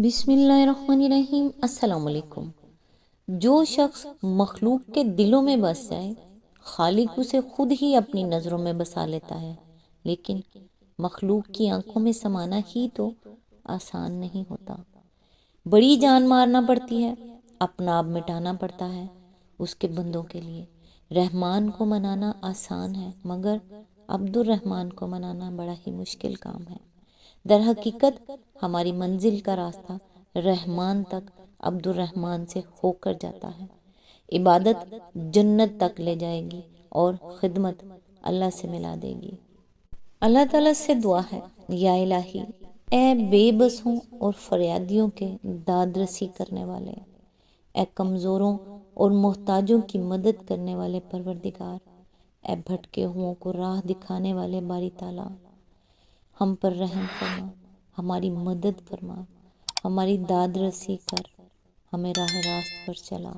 بسم اللہ الرحمن الرحیم۔ السلام علیکم۔ جو شخص مخلوق کے دلوں میں بس جائے، خالق اسے خود ہی اپنی نظروں میں بسا لیتا ہے، لیکن مخلوق کی آنکھوں میں سمانا ہی تو آسان نہیں ہوتا۔ بڑی جان مارنا پڑتی ہے، اپنا آپ مٹانا پڑتا ہے اس کے بندوں کے لیے۔ رحمان کو منانا آسان ہے، مگر عبد الرحمن کو منانا بڑا ہی مشکل کام ہے۔ در حقیقت ہماری منزل کا راستہ رحمان تک عبد الرحمن سے ہو کر جاتا ہے۔ عبادت جنت تک لے جائے گی اور خدمت اللہ سے ملا دے گی۔ اللہ تعالیٰ سے دعا ہے، یا الہی، اے بے بسوں اور فریادیوں کے داد رسی کرنے والے، اے کمزوروں اور محتاجوں کی مدد کرنے والے پروردگار، اے بھٹکے ہوں کو راہ دکھانے والے باری تعالیٰ، ہم پر رحم فرما، ہماری مدد فرما، ہماری داد رسی کر، ہمیں راہ راست پر چلا،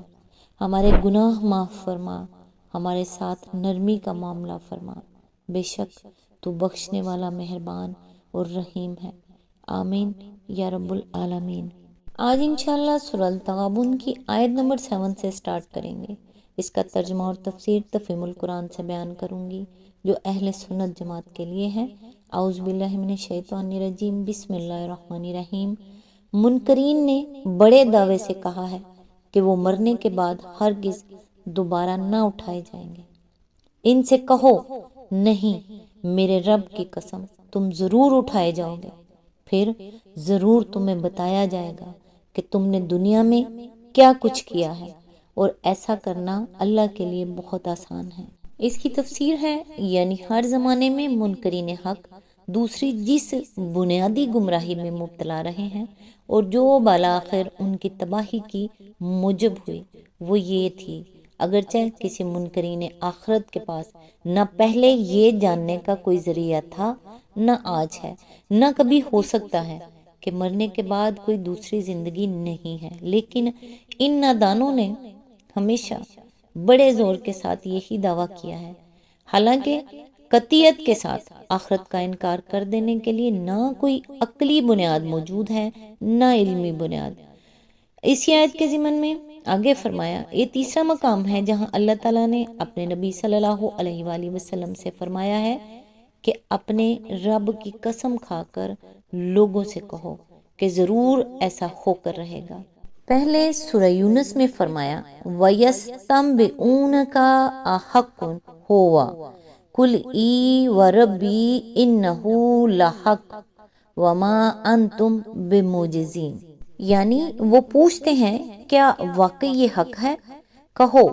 ہمارے گناہ معاف فرما، ہمارے ساتھ نرمی کا معاملہ فرما۔ بے شک تو بخشنے والا مہربان اور رحیم ہے۔ آمین یا رب العالمین۔ آج انشاءاللہ سورہ التغابن کی آیت نمبر 7 سے سٹارٹ کریں گے۔ اس کا ترجمہ اور تفسیر تفہیم القرآن سے بیان کروں گی، جو اہل سنت جماعت کے لیے ہے۔ اعوذ باللہ من الشیطان الرجیم، بسم اللہ الرحمن الرحیم۔ منکرین نے بڑے دعوے سے کہا ہے کہ وہ مرنے کے بعد ہرگز دوبارہ نہ اٹھائے جائیں گے۔ ان سے کہو، نہیں، میرے رب کی قسم، تم ضرور اٹھائے جاؤ گے، پھر ضرور تمہیں بتایا جائے گا کہ تم نے دنیا میں کیا کچھ کیا ہے، اور ایسا کرنا اللہ کے لیے بہت آسان ہے۔ اس کی تفسیر ہے، یعنی ہر زمانے میں منکرین حق دوسری جس بنیادی گمراہی میں مبتلا رہے ہیں اور جو بالآخر ان کی تباہی کی موجب ہوئی، وہ یہ تھی، اگرچہ کسی منکرین آخرت کے پاس نہ پہلے یہ جاننے کا کوئی ذریعہ تھا، نہ آج ہے، نہ کبھی ہو سکتا ہے کہ مرنے کے بعد کوئی دوسری زندگی نہیں ہے، لیکن ان نادانوں نے ہمیشہ بڑے زور کے ساتھ یہی دعویٰ کیا ہے، حالانکہ قطعیت کے ساتھ آخرت کا انکار کر دینے کے لیے نہ کوئی عقلی بنیاد موجود ہے، نہ علمی بنیاد۔ اسی آیت کے ضمن میں آگے فرمایا، یہ تیسرا مقام ہے جہاں اللہ تعالیٰ نے اپنے نبی صلی اللہ علیہ وآلہ وسلم سے فرمایا ہے کہ اپنے رب کی قسم کھا کر لوگوں سے کہو کہ ضرور ایسا ہو کر رہے گا۔ پہلے سورہ یونس میں فرمایا، وَيَسْتَنْبِئُونَكَ أَحَقٌّ هُوَ قُلْ إِي وَرَبِّي إِنَّهُ لَحَقٌّ وَمَا أَنْتُمْ بِمُعْجِزِينَ، یعنی وہ پوچھتے ہیں کیا واقعی یہ حق ہے؟ کہو،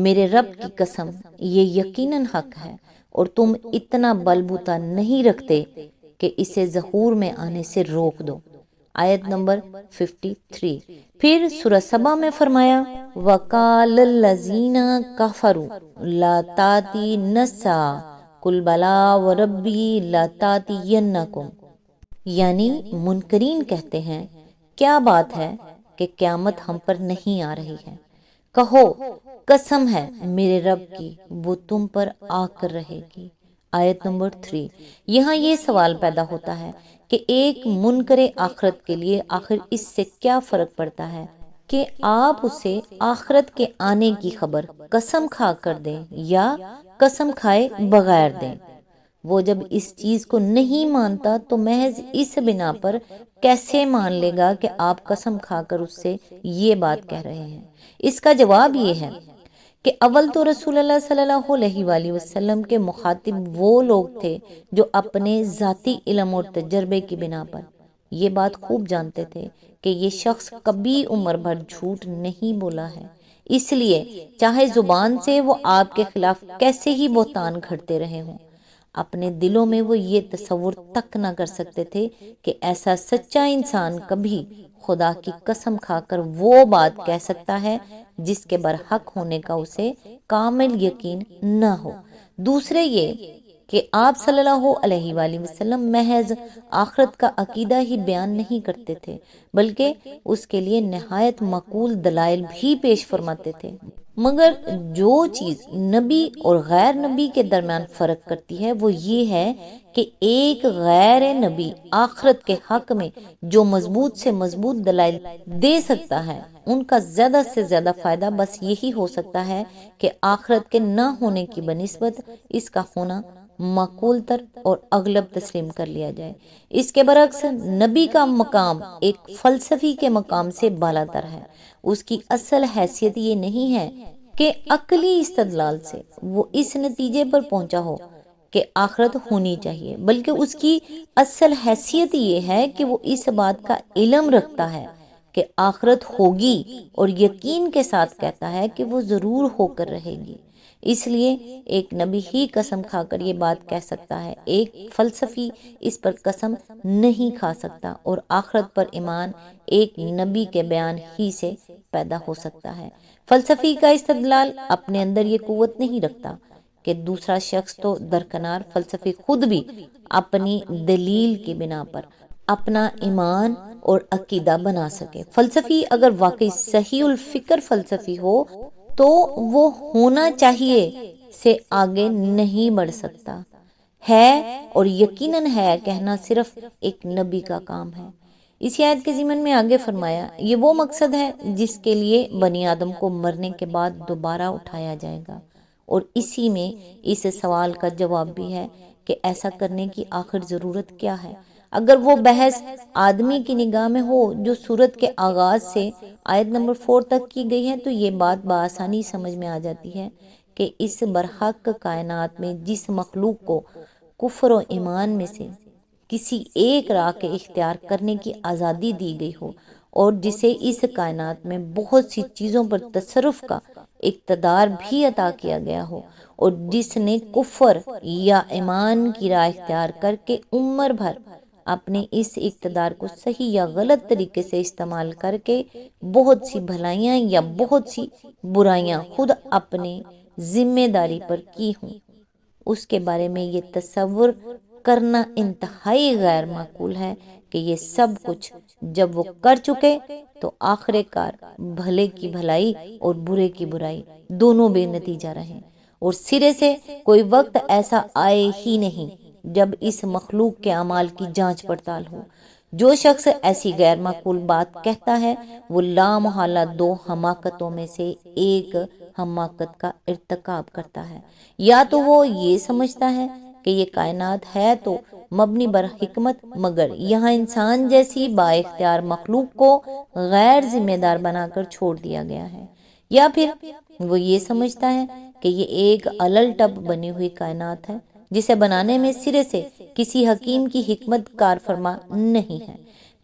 میرے رب کی قسم، یہ یقیناً حق ہے، اور تم اتنا بل بوتا نہیں رکھتے کہ اسے ظہور میں آنے سے روک دو۔ آیت نمبر 53۔ پھر سورہ سبا میں فرمایا، وَقَالَ الَّذِينَ كَفَرُوا لَا تَأْتِينَا السَّاعَةُ قُلْ بَلَىٰ وَرَبِّي لَتَأْتِيَنَّكُمْ، یعنی منکرین کہتے ہیں، کیا بات ہے کہ قیامت ہم پر نہیں آ رہی ہے؟ کہو، قسم ہے میرے رب کی، وہ تم پر آ کر رہے گی۔ آیت نمبر 3۔ یہاں یہ سوال پیدا ہوتا ہے کہ ایک منکر آخرت کے لیے آخر اس سے کیا فرق پڑتا ہے کہ آپ اسے آخرت کے آنے کی خبر قسم کھا کر دیں یا قسم کھائے بغیر دیں۔ وہ جب اس چیز کو نہیں مانتا تو محض اس بنا پر کیسے مان لے گا کہ آپ قسم کھا کر اس سے یہ بات کہہ رہے ہیں؟ اس کا جواب یہ ہے کہ اول تو رسول اللہ صلی اللہ علیہ وآلہ وسلم کے مخاطب وہ لوگ تھے جو اپنے ذاتی علم اور تجربے کی بنا پر یہ بات خوب جانتے تھے کہ یہ شخص کبھی عمر بھر جھوٹ نہیں بولا ہے، اس لیے چاہے زبان سے وہ آپ کے خلاف کیسے ہی بہتان گھڑتے رہے ہوں، اپنے دلوں میں وہ یہ تصور تک نہ کر سکتے تھے کہ ایسا سچا انسان کبھی خدا کی قسم کھا کر وہ بات کہہ سکتا ہے جس کے برحق ہونے کا اسے کامل یقین نہ ہو۔ دوسرے یہ کہ آپ صلی اللہ علیہ وآلہ وسلم محض آخرت کا عقیدہ ہی بیان نہیں کرتے تھے، بلکہ اس کے لیے نہایت معقول دلائل بھی پیش فرماتے تھے۔ مگر جو چیز نبی اور غیر نبی کے درمیان فرق کرتی ہے وہ یہ ہے کہ ایک غیر نبی آخرت کے حق میں جو مضبوط سے مضبوط دلائل دے سکتا ہے، ان کا زیادہ سے زیادہ فائدہ بس یہی ہو سکتا ہے کہ آخرت کے نہ ہونے کی بنسبت اس کا ہونا معقول تر اور اغلب تسلیم کر لیا جائے۔ اس کے برعکس نبی کا مقام ایک فلسفی کے مقام سے بالا تر ہے۔ اس کی اصل حیثیت یہ نہیں ہے کہ عقلی استدلال سے وہ اس نتیجے پر پہنچا ہو کہ آخرت ہونی چاہیے، بلکہ اس کی اصل حیثیت یہ ہے کہ وہ اس بات کا علم رکھتا ہے کہ آخرت ہوگی اور یقین کے ساتھ کہتا ہے کہ وہ ضرور ہو کر رہے گی۔ اس لیے ایک نبی ہی قسم کھا کر یہ بات کہہ سکتا ہے، ایک فلسفی اس پر قسم نہیں کھا سکتا، اور آخرت پر ایمان ایک نبی کے بیان ہی سے پیدا ہو سکتا ہے۔ فلسفی کا استدلال اپنے اندر یہ قوت نہیں رکھتا کہ دوسرا شخص تو درکنار، فلسفی خود بھی اپنی دلیل کی بنا پر اپنا ایمان اور عقیدہ بنا سکے۔ فلسفی اگر واقعی صحیح الفکر فلسفی ہو تو وہ ہونا چاہیے سے آگے نہیں بڑھ سکتا ہے، اور یقیناً ہے کہنا صرف ایک نبی کا کام ہے۔ اسی آیت کے ضمن میں آگے فرمایا، یہ وہ مقصد ہے جس کے لیے بنی آدم کو مرنے کے بعد دوبارہ اٹھایا جائے گا، اور اسی میں اس سوال کا جواب بھی ہے کہ ایسا کرنے کی آخر ضرورت کیا ہے۔ اگر وہ بحث آدمی کی نگاہ میں ہو جو سورت کے آغاز سے آیت نمبر 4 تک کی گئی ہے، تو یہ بات بآسانی سمجھ میں آ جاتی ہے کہ اس برحق کائنات میں جس مخلوق کو کفر و ایمان میں سے کسی ایک راہ کے اختیار کرنے کی آزادی دی گئی ہو، اور جسے اس کائنات میں بہت سی چیزوں پر تصرف کا اقتدار بھی عطا کیا گیا ہو، اور جس نے کفر یا ایمان کی راہ اختیار کر کے عمر بھر اپنے اس اقتدار کو صحیح یا غلط طریقے سے استعمال کر کے بہت سی بھلائیاں یا بہت سی برائیاں خود اپنے ذمہ داری پر کی ہوں، اس کے بارے میں یہ تصور کرنا انتہائی غیر معقول ہے کہ یہ سب کچھ جب وہ کر چکے تو آخر کار بھلے کی بھلائی اور برے کی برائی دونوں بے نتیجہ رہیں، اور سرے سے کوئی وقت ایسا آئے ہی نہیں جب اس مخلوق کے اعمال کی جانچ پڑتال ہو۔ جو شخص ایسی غیر معقول بات کہتا ہے وہ لا محالہ دو حماقتوں میں سے ایک حماقت کا ارتکاب کرتا ہے۔ یا تو وہ یہ سمجھتا ہے کہ یہ کائنات ہے تو مبنی بر حکمت، مگر یہاں انسان جیسی با اختیار مخلوق کو غیر ذمہ دار بنا کر چھوڑ دیا گیا ہے، یا پھر وہ یہ سمجھتا ہے کہ یہ ایک الل ٹپ بنی ہوئی کائنات ہے جسے بنانے میں سرے سے کسی حکیم کی حکمت کار فرما نہیں ہے۔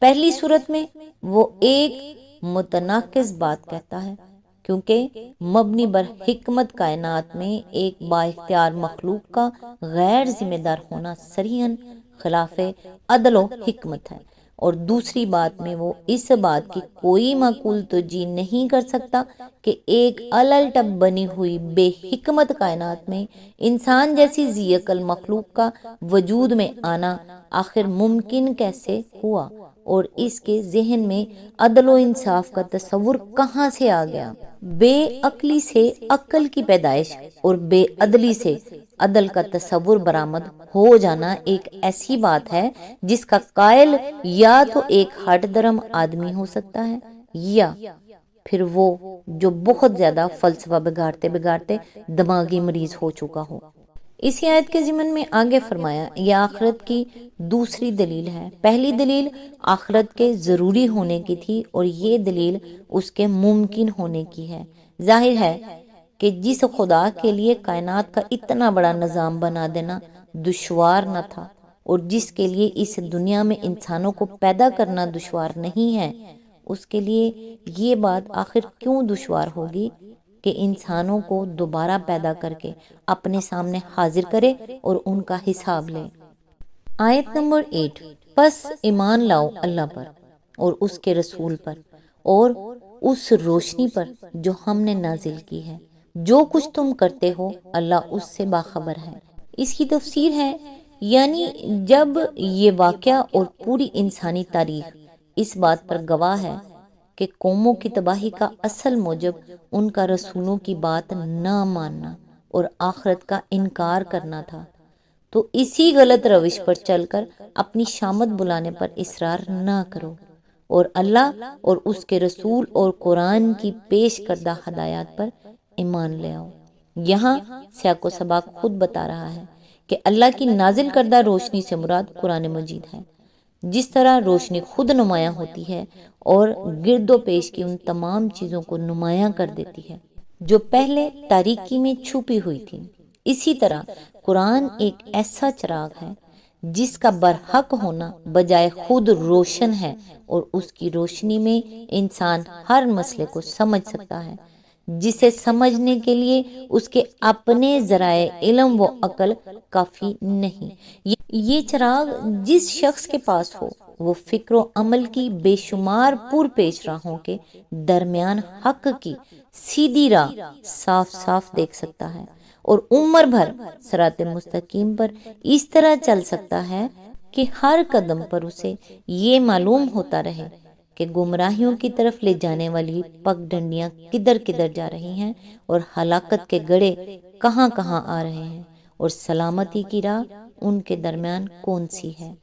پہلی صورت میں وہ ایک متناقض بات کہتا ہے، کیونکہ مبنی بر حکمت کائنات میں ایک با اختیار مخلوق کا غیر ذمہ دار ہونا صریحاً خلاف عدل و حکمت ہے، اور دوسری بات میں وہ اس بات کی کوئی معقول توجیہ نہیں کر سکتا کہ ایک الل ٹپ بنی ہوئی بے حکمت کائنات میں انسان جیسی ذی عقل مخلوق کا وجود میں آنا آخر ممکن کیسے ہوا، اور اس کے ذہن میں عدل و انصاف کا تصور کہاں سے آ گیا۔ بے عقلی سے عقل کی پیدائش اور بے عدلی سے عدل کا تصور برآمد ہو جانا ایک ایسی بات ہے جس کا قائل یا تو ایک ہٹ درم آدمی ہو سکتا ہے، یا پھر وہ جو بہت زیادہ فلسفہ بگاڑتے بگاڑتے دماغی مریض ہو چکا ہو۔ اسی آیت کے ضمن میں آگے فرمایا، یہ آخرت کی دوسری دلیل ہے۔ پہلی دلیل آخرت کے ضروری ہونے کی تھی، اور یہ دلیل اس کے ممکن ہونے کی ہے۔ ظاہر ہے کہ جس خدا کے لیے کائنات کا اتنا بڑا نظام بنا دینا دشوار نہ تھا، اور جس کے لیے اس دنیا میں انسانوں کو پیدا کرنا دشوار نہیں ہے، اس کے لیے یہ بات آخر کیوں دشوار ہوگی کہ انسانوں کو دوبارہ پیدا کر کے اپنے سامنے حاضر کرے اور ان کا حساب لے۔ آیت نمبر 8، پس ایمان لاؤ اللہ پر اور اس کے رسول پر اور اس روشنی پر جو ہم نے نازل کی ہے، جو کچھ تم کرتے ہو اللہ اس سے باخبر ہے۔ اس کی تفسیر ہے، یعنی جب یہ واقعہ اور پوری انسانی تاریخ اس بات پر گواہ ہے کہ قوموں کی تباہی کا اصل موجب ان کا رسولوں کی بات نہ ماننا اور آخرت کا انکار کرنا تھا، تو اسی غلط روش پر چل کر اپنی شامت بلانے پر اصرار نہ کرو اور اللہ اور اس کے رسول اور قرآن کی پیش کردہ ہدایات پر ایمان لے آؤ۔ یہاں سیاق و سباق خود بتا رہا ہے کہ اللہ کی نازل کردہ روشنی سے مراد قرآن مجید ہے، جس طرح روشنی خود نمایاں ہوتی ہے اور گرد و پیش کی ان تمام چیزوں کو نمایاں کر دیتی ہے جو پہلے تاریکی میں چھپی ہوئی تھی، اسی طرح قرآن ایک ایسا چراغ ہے جس کا برحق ہونا بجائے خود روشن ہے، اور اس کی روشنی میں انسان ہر مسئلے کو سمجھ سکتا ہے جسے سمجھنے کے لیے اس کے اپنے ذرائع علم و عقل کافی نہیں۔ یہ چراغ جس شخص کے پاس ہو وہ فکر و عمل کی بے شمار پر پیش راہوں کے درمیان حق کی سیدھی راہ صاف صاف دیکھ سکتا ہے اور عمر بھر صراط مستقیم پر اس طرح چل سکتا ہے کہ ہر قدم پر اسے یہ معلوم ہوتا رہے کہ گمراہیوں کی طرف لے جانے والی پگ ڈنڈیاں کدھر کدھر جا رہی ہیں اور ہلاکت کے گڑھے کہاں کہاں آ رہے ہیں اور سلامتی کی راہ ان کے درمیان کون سی ہے۔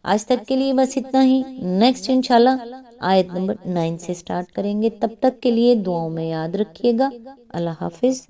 آج تک کے لیے بس اتنا ہی، نیکسٹ انشاءاللہ آیت نمبر 9 سے سٹارٹ کریں گے۔ تب تک کے لیے دعاؤں میں یاد رکھیے گا۔ اللہ حافظ۔